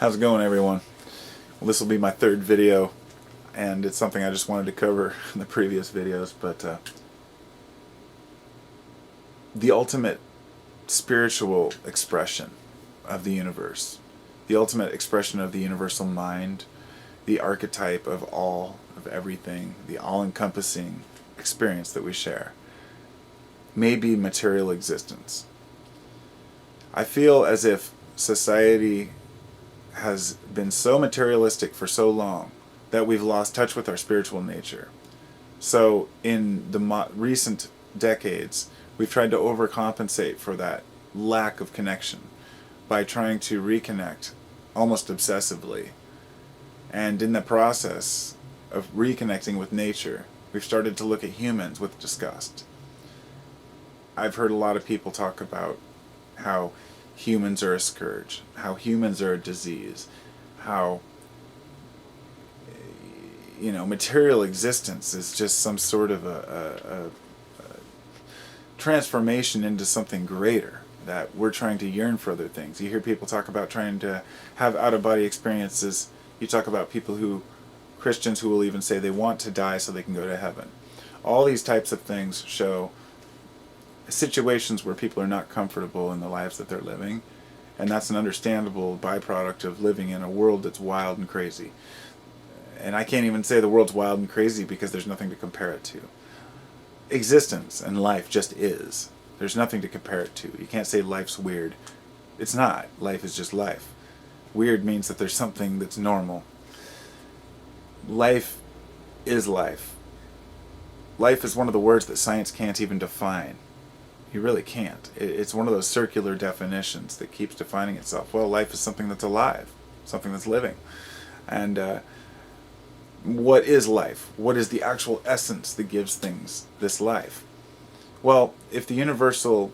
How's it going, everyone? Well, this will be my third video, and it's something I just wanted to cover in the previous videos, but the ultimate spiritual expression of the universe, the ultimate expression of the universal mind, the archetype of all, of everything, the all-encompassing experience that we share, may be material existence. I feel as if society has been so materialistic for so long that we've lost touch with our spiritual nature. So in the recent decades, we've tried to overcompensate for that lack of connection by trying to reconnect almost obsessively. And in the process of reconnecting with nature, we've started to look at humans with disgust. I've heard a lot of people talk about how humans are a scourge, how humans are a disease, how material existence is just some sort of a transformation into something greater, that we're trying to yearn for other things. You hear people talk about trying to have out-of-body experiences. You talk about Christians who will even say they want to die so they can go to heaven. All these types of things show situations where people are not comfortable in the lives that they're living, and that's an understandable byproduct of living in a world that's wild and crazy. And I can't even say the world's wild and crazy because there's nothing to compare it to. Existence and life just is. There's nothing to compare it to. You can't say life's weird. It's not. Life is just life. Weird means that there's something that's normal. Life is life. Life is one of the words that science can't even define. You really can't. It's one of those circular definitions that keeps defining itself. Well, life is something that's alive, something that's living. And what is life? What is the actual essence that gives things this life? Well, if the universal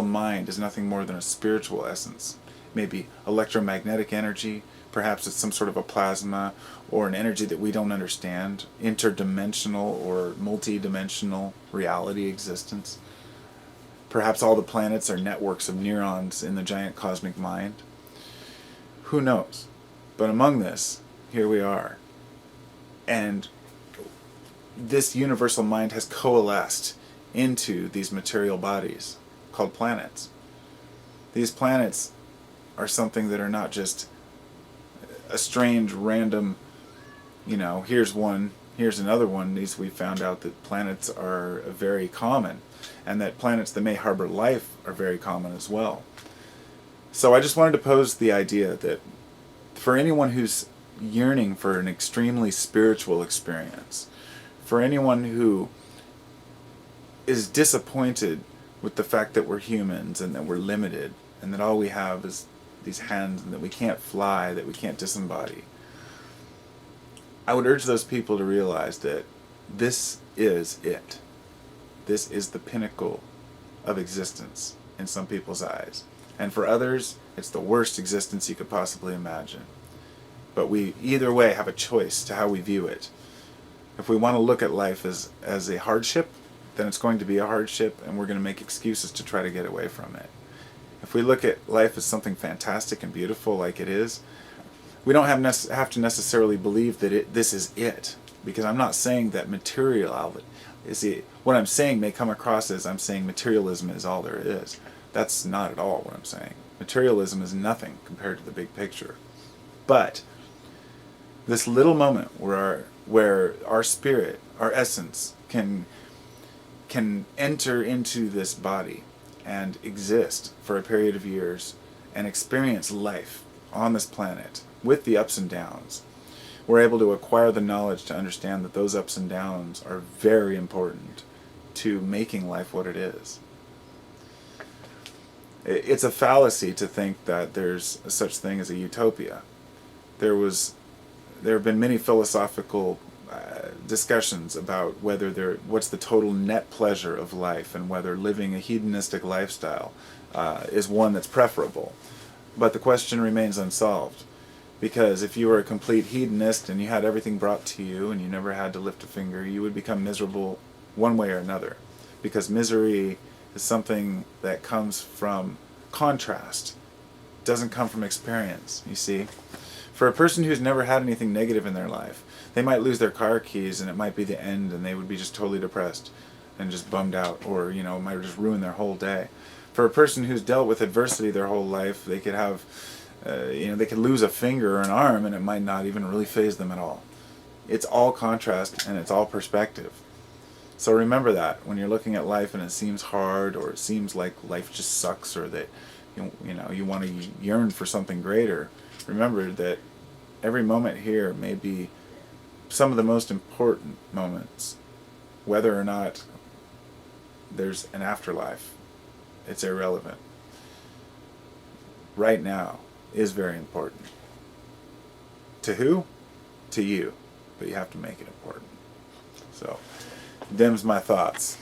mind is nothing more than a spiritual essence, maybe electromagnetic energy, perhaps it's some sort of a plasma or an energy that we don't understand, interdimensional or multi-dimensional reality existence. Perhaps all the planets are networks of neurons in the giant cosmic mind. Who knows? But among this, here we are. And this universal mind has coalesced into these material bodies called planets. These planets are something that are not just a strange, random, here's one, here's another one. We found out that planets are very common, and that planets that may harbor life are very common as well. So I just wanted to pose the idea that for anyone who's yearning for an extremely spiritual experience, for anyone who is disappointed with the fact that we're humans and that we're limited and that all we have is these hands and that we can't fly, that we can't disembody, I would urge those people to realize that this is it. This is the pinnacle of existence in some people's eyes. And for others, it's the worst existence you could possibly imagine. But we either way have a choice to how we view it. If we want to look at life as a hardship, then it's going to be a hardship, and we're going to make excuses to try to get away from it. If we look at life as something fantastic and beautiful like it is, we don't have to necessarily believe that this is it. Because I'm not saying that what I'm saying may come across as I'm saying materialism is all there is. That's not at all what I'm saying. Materialism is nothing compared to the big picture. But this little moment where our spirit, our essence, can enter into this body and exist for a period of years and experience life on this planet with the ups and downs, we're able to acquire the knowledge to understand that those ups and downs are very important to making life what it is. It's a fallacy to think that there's such thing as a utopia. There have been many philosophical discussions about what's the total net pleasure of life, and whether living a hedonistic lifestyle is one that's preferable. But the question remains unsolved. Because if you were a complete hedonist and you had everything brought to you and you never had to lift a finger, you would become miserable one way or another. Because misery is something that comes from contrast. doesn't come from experience, you see. For a person who's never had anything negative in their life, they might lose their car keys and it might be the end and they would be just totally depressed and just bummed out, or, it might just ruin their whole day. For a person who's dealt with adversity their whole life, they could have, they could lose a finger or an arm and it might not even really faze them at all. It's all contrast and it's all perspective. So remember that when you're looking at life and it seems hard, or it seems like life just sucks, or that you want to yearn for something greater. Remember that every moment here may be some of the most important moments. Whether or not there's an afterlife, it's irrelevant. Right now is very important. To who? To you. But you have to make it important. So, them's my thoughts.